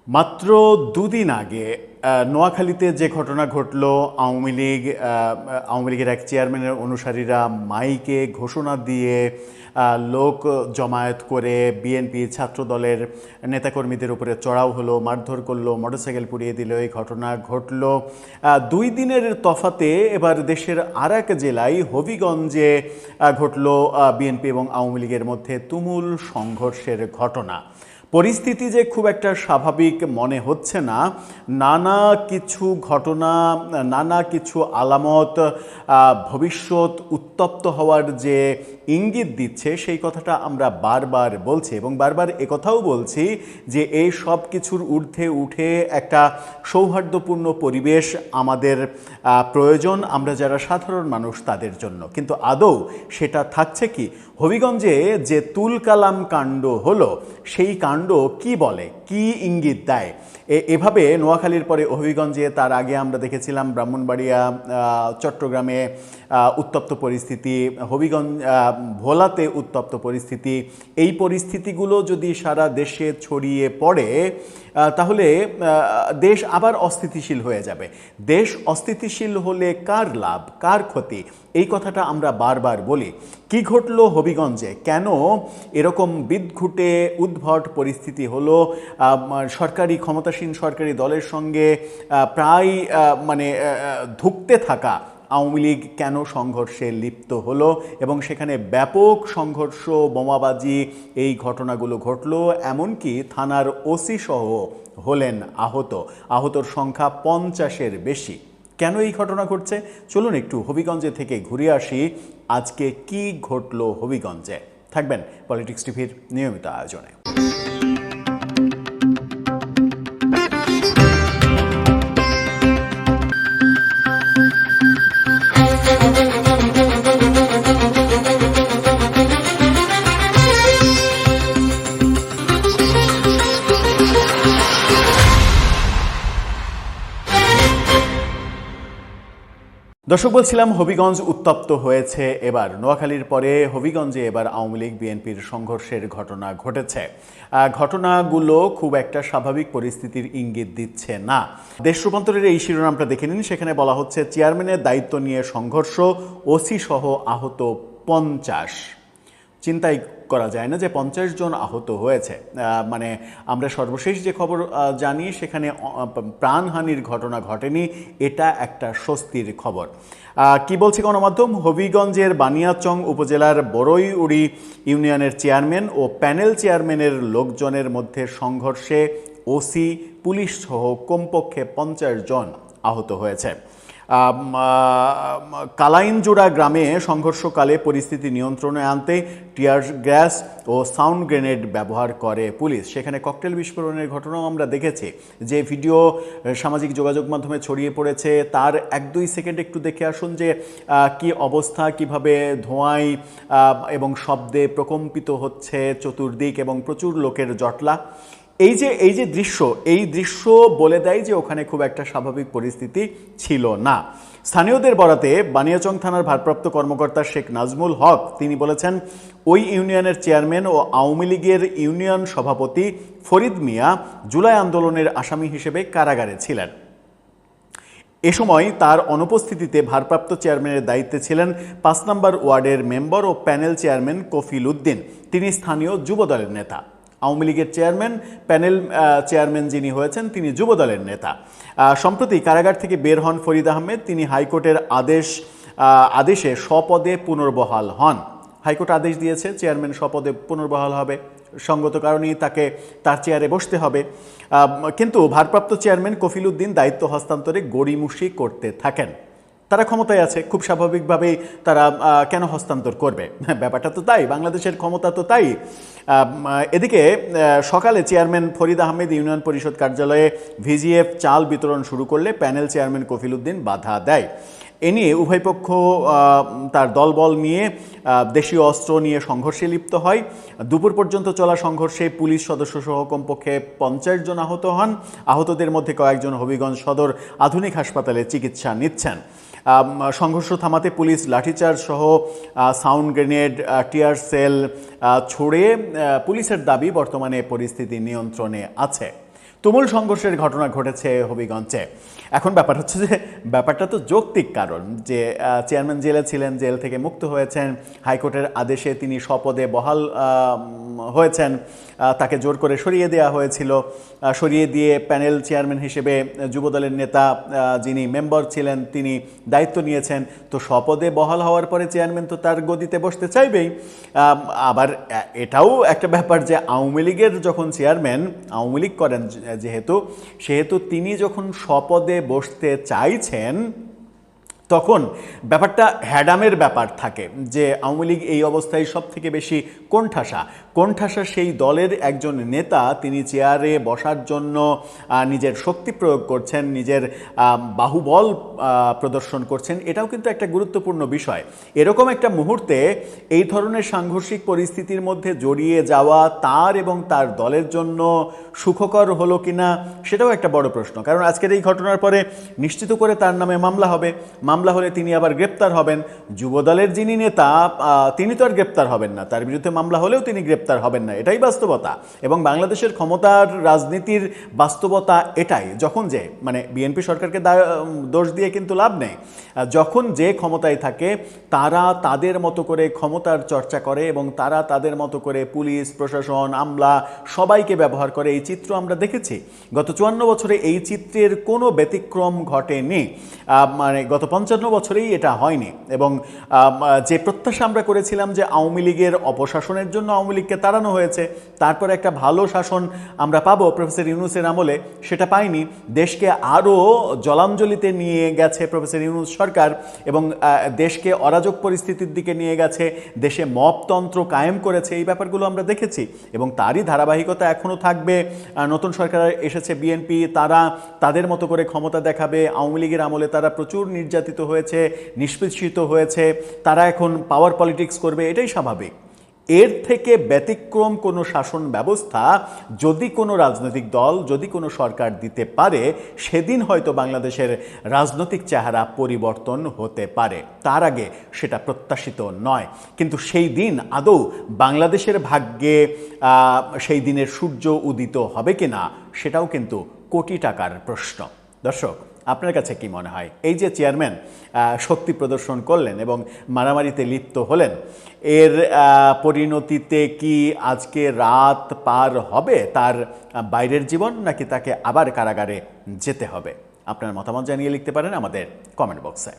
মাত্র দুদিন আগে নোয়াখালীতে যে ঘটনা ঘটল, আওয়ামী লীগের এক চেয়ারম্যানের অনুসারীরা মাইকে ঘোষণা দিয়ে লোক জমায়েত করে বিএনপি ছাত্রদলের নেতাকর্মীদের উপরে চড়াও হলো, মারধর করলো, মোটরসাইকেল পুড়িয়ে দিল, এই ঘটনা ঘটল। 2 দিনের তফাতে এবার দেশের আর এক জেলায় হবিগঞ্জে ঘটল বিএনপি এবং আওয়ামী লীগের মধ্যে তুমুল সংঘর্ষের ঘটনা। পরিস্থিতি যে খুব একটা স্বাভাবিক মনে হচ্ছে না। নানা কিছু ঘটনা, নানা কিছু আলামত ভবিষ্যৎ উত্তপ্ত হওয়ার যে ইঙ্গিত দিচ্ছে, সেই কথাটা আমরা বারবার বলছি এবং বারবার একথাও বলছি যে এই সব কিছুর ঊর্ধ্বে উঠে একটা সৌহার্দ্যপূর্ণ পরিবেশ আমাদের প্রয়োজন, আমরা যারা সাধারণ মানুষ তাদের জন্য। কিন্তু আদৌ সেটা থাকছে কি? হবিগঞ্জে যে তুলকালাম কাণ্ড হলো, সেই কাণ্ড কি বলে, কি ইঙ্গিত দেয়? এভাবে নোয়াখালীর পরে হবিগঞ্জে, তার আগে আমরা দেখেছিলাম ব্রাহ্মণবাড়িয়া, চট্টগ্রামে উত্তপ্ত পরিস্থিতি, হবিগঞ্জ ভোলাতে উত্তপ্ত পরিস্থিতি। এই পরিস্থিতিগুলো যদি সারা দেশে ছড়িয়ে পড়ে তাহলে দেশ আবার অস্থিতিশীল হয়ে যাবে। দেশ অস্থিতিশীল হলে কার লাভ, কার ক্ষতি? এই কথাটা আমরা বারবার বলি। কি ঘটলো হবিগঞ্জে? কেন এরকম বিদঘুটে উদ্ভট পরিস্থিতি হলো? ক্ষমতাসীন সরকারি দলের সঙ্গে প্রায় ধুঁকতে থাকা আওয়ামী লীগ কেন সংঘর্ষে লিপ্ত হলো এবং সেখানে ব্যাপক সংঘর্ষ, বোমাবাজি, এই ঘটনাগুলো ঘটলো। এমনকি থানার ওসি সহ হলেন আহতর সংখ্যা 50-এর বেশি। কেন এই ঘটনা ঘটছে? চলুন একটু হবিগঞ্জে থেকে ঘুরে আসি। আজকে কি ঘটলো হবিগঞ্জে? থাকবেন পলিটিক্স টিভির নিয়মিত আয়োজনে। দর্শক, বলছিলাম হবিগঞ্জ উত্তপ্ত হয়েছে এবার। নোয়াখালীর পরে হবিগঞ্জে এবার আওয়ামী লীগ বিএনপির সংঘর্ষের ঘটনা ঘটেছে। ঘটনাগুলো খুব একটা স্বাভাবিক পরিস্থিতির ইঙ্গিত দিচ্ছে না। দেশ রূপান্তরের এই শিরোনামটা দেখে নিন। সেখানে বলা হচ্ছে চেয়ারম্যানের দায়িত্ব নিয়ে সংঘর্ষ, ওসি সহ আহত 50। চিন্তাই করা যায় না যে 50 জন আহত হয়েছে। আমরা সর্বশেষ যে খবর জানি সেখানে প্রাণহানির ঘটনা ঘটেনি। এটা একটা স্বস্তির খবর। কি বলছে গণমাধ্যম? হবিগঞ্জের বানিয়াচং উপজেলার বড়ইউড়ি ইউনিয়নের চেয়ারম্যান ও প্যানেল চেয়ারম্যানের লোকজনের মধ্যে সংঘর্ষে ওসি, পুলিশ সহ কমপক্ষে 50 জন আহত হয়েছে। কালাইনজোড়া গ্রামে সংঘর্ষকালে পরিস্থিতি নিয়ন্ত্রণে আনতে টিয়ার গ্যাস ও সাউন্ড গ্রেনেড ব্যবহার করে পুলিশ। সেখানে ককটেল বিস্ফোরণের ঘটনাও আমরা দেখেছি। যে ভিডিও সামাজিক যোগাযোগ মাধ্যমে ছড়িয়ে পড়েছে তার 1-2 সেকেন্ড একটু দেখে আসুন যে কি অবস্থা, কিভাবে ধোঁয়ায় এবং শব্দে প্রকম্পিত হচ্ছে চতুর্দিক এবং প্রচুর লোকের জটলা। এই যে দৃশ্য বলে দেয় যে ওখানে খুব একটা স্বাভাবিক পরিস্থিতি ছিল না। স্থানীয়দের বরাতে বানিয়াচং থানার ভারপ্রাপ্ত কর্মকর্তা শেখ নাজমুল হক তিনি বলেছেন, ওই ইউনিয়নের চেয়ারম্যান ও আওয়ামী লীগের ইউনিয়ন সভাপতি ফরিদ মিয়া জুলাই আন্দোলনের আসামি হিসেবে কারাগারে ছিলেন। এ সময় তার অনুপস্থিতিতে ভারপ্রাপ্ত চেয়ারম্যানের দায়িত্বে ছিলেন 5 নম্বর ওয়ার্ডের মেম্বার ও প্যানেল চেয়ারম্যান কফিল উদ্দিন। তিনি স্থানীয় যুবদলের নেতা। আওয়ামী লীগের চেয়ারম্যান, প্যানেল চেয়ারম্যান যিনি হয়েছেন তিনি যুবদলের নেতা। সম্প্রতি কারাগার থেকে বের হন ফরিদ আহমেদ। তিনি হাইকোর্টের আদেশে স্বপদে পুনর্বহাল হন। হাইকোর্ট আদেশ দিয়েছে চেয়ারম্যান স্বপদে পুনর্বহাল হবে, সঙ্গত কারণেই তাকে তার চেয়ারে বসতে হবে। কিন্তু ভারপ্রাপ্ত চেয়ারম্যান কফিল উদ্দিন দায়িত্ব হস্তান্তরে গড়িমসি করতে থাকেন। তারা ক্ষমতায় আছে, খুব স্বাভাবিকভাবেই তারা কেন হস্তান্তর করবে? ব্যাপারটা তো তাই, বাংলাদেশের ক্ষমতা তো তাই। এদিকে সকালে চেয়ারম্যান ফরিদ আহমেদ ইউনিয়ন পরিষদ কার্যালয়ে ভিজিএফ চাল বিতরণ শুরু করলে প্যানেল চেয়ারম্যান কফিল উদ্দিন বাধা দেয়। এ নিয়ে উভয় পক্ষ তার দলবল নিয়ে দেশীয় অস্ত্র নিয়ে সংঘর্ষে লিপ্ত হয়। দুপুর পর্যন্ত চলা সংঘর্ষে পুলিশ সদস্য সহ কমপক্ষে 50 জন আহত হন। আহতদের মধ্যে কয়েকজন হবিগঞ্জ সদর আধুনিক হাসপাতালে চিকিৎসা নিচ্ছেন। সংঘর্ষ থামাতে পুলিশ লাঠিচার্জ সহ সাউন্ড গ্রেনেড, টিয়ার সেল ছুড়ে পুলিশের দাবি বর্তমানে পরিস্থিতি নিয়ন্ত্রণে আছে। তুমুল সংঘর্ষের ঘটনা ঘটেছে হবিগঞ্জে। এখন ব্যাপার হচ্ছে যে ব্যাপারটা তো যৌক্তিক, কারণ যে চেয়ারম্যান জেলে ছিলেন, জেল থেকে মুক্ত হয়েছেন, হাইকোর্টের আদেশে তিনি স্বপদে বহাল হয়েছেন, তাকে জোর করে সরিয়ে দেওয়া হয়েছিল, সরিয়ে দিয়ে প্যানেল চেয়ারম্যান হিসেবে যুবদলের নেতা যিনি মেম্বার ছিলেন তিনি দায়িত্ব নিয়েছেন। তো স্বপদে বহাল হওয়ার পরে চেয়ারম্যান তো তার গদিতে বসতে চাইবেই। আবার এটাও একটা ব্যাপার যে আওয়ামী লীগের যখন চেয়ারম্যান আওয়ামী লীগ করেন সেহেতু তিনি যখন স্বপদে বসতে চাইছেন তখন ব্যাপারটা হ্যাডামের ব্যাপার থাকে যে আওয়ামী লীগ এই অবস্থায় সব থেকে বেশি কোণঠাসা সেই দলের একজন নেতা তিনি চেয়ারে বসার জন্য নিজের শক্তি প্রয়োগ করছেন, নিজের বাহুবল প্রদর্শন করছেন। এটাও কিন্তু একটা গুরুত্বপূর্ণ বিষয়। এরকম একটা মুহূর্তে এই ধরনের সাংঘর্ষিক পরিস্থিতির মধ্যে জড়িয়ে যাওয়া তার এবং তার দলের জন্য সুখকর হলো কিনা সেটাও একটা বড় প্রশ্ন। কারণ আজকের এই ঘটনার পরে নিশ্চিত করে তার নামে মামলা হবে, মামলা হলে তিনি আবার গ্রেপ্তার হবেন। যুবদলের যিনি নেতা তিনি তো আর গ্রেপ্তার হবেন না, তার বিরুদ্ধে মামলা হলেও তিনি গ্রেপ্তার হবেন না, এটাই বাস্তবতা। এবং বাংলাদেশের ক্ষমতার রাজনীতির বাস্তবতা এটাই, যখন যে মানে বিএনপি সরকারকে দোষ দিয়ে কিন্তু লাভ নেই, যখন যে ক্ষমতায় থাকে তারা তাদের মতো করে ক্ষমতার চর্চা করে এবং তারা তাদের মতো করে পুলিশ প্রশাসন আমলা সবাইকে ব্যবহার করে। এই চিত্র আমরা দেখেছি গত 54 বছরে, এই চিত্রের কোনো ব্যতিক্রম ঘটেনি। মানে গত 55 বছরেই এটা হয়নি। এবং যে প্রত্যাশা আমরা করেছিলাম যে আওয়ামী লীগের অপশাসনের জন্য আওয়ামী লীগকে তাড়ানো হয়েছে, তারপর একটা ভালো শাসন আমরা পাবো প্রফেসর ইউনূসের আমলে, সেটা পাইনি। দেশকে আরও জলাঞ্জলিতে নিয়ে গেছে প্রফেসর ইউনূস সরকার এবং দেশকে অরাজক পরিস্থিতির দিকে নিয়ে গেছে, দেশে মপতন্ত্র কায়েম করেছে। এই ব্যাপারগুলো আমরা দেখেছি এবং তারই ধারাবাহিকতা এখনও থাকবে। নতুন সরকার এসেছে বিএনপি, তারা তাদের মতো করে ক্ষমতা দেখাবে। আওয়ামী লীগের আমলে তারা প্রচুর নির্যাতিত হয়েছে, নিষ্পেষিত হয়েছে, তারা এখন পাওয়ার পলিটিক্স করবে, এটাই স্বাভাবিক। এর থেকে ব্যতিক্রম কোনো শাসন ব্যবস্থা যদি কোনো রাজনৈতিক দল, যদি কোনো সরকার দিতে পারে, সেদিন হয়তো বাংলাদেশের রাজনৈতিক চেহারা পরিবর্তন হতে পারে। তার আগে সেটা প্রত্যাশিত নয়। কিন্তু সেই দিন আদৌ বাংলাদেশের ভাগ্যে সেই দিনের সূর্য উদিত হবে কিনা সেটাও কিন্তু কোটি টাকার প্রশ্ন। দর্শক, আপনার কাছে কি মনে হয়, এই যে চেয়ারম্যান শক্তি প্রদর্শন করলেন এবং মারামারিতে লিপ্ত হলেন, এর পরিণতিতে কি আজকে রাত পার হবে তার বাইরের জীবন, নাকি তাকে আবার কারাগারে যেতে হবে? আপনার মতামত জানিয়ে লিখতে পারেন আমাদের কমেন্ট বক্সে।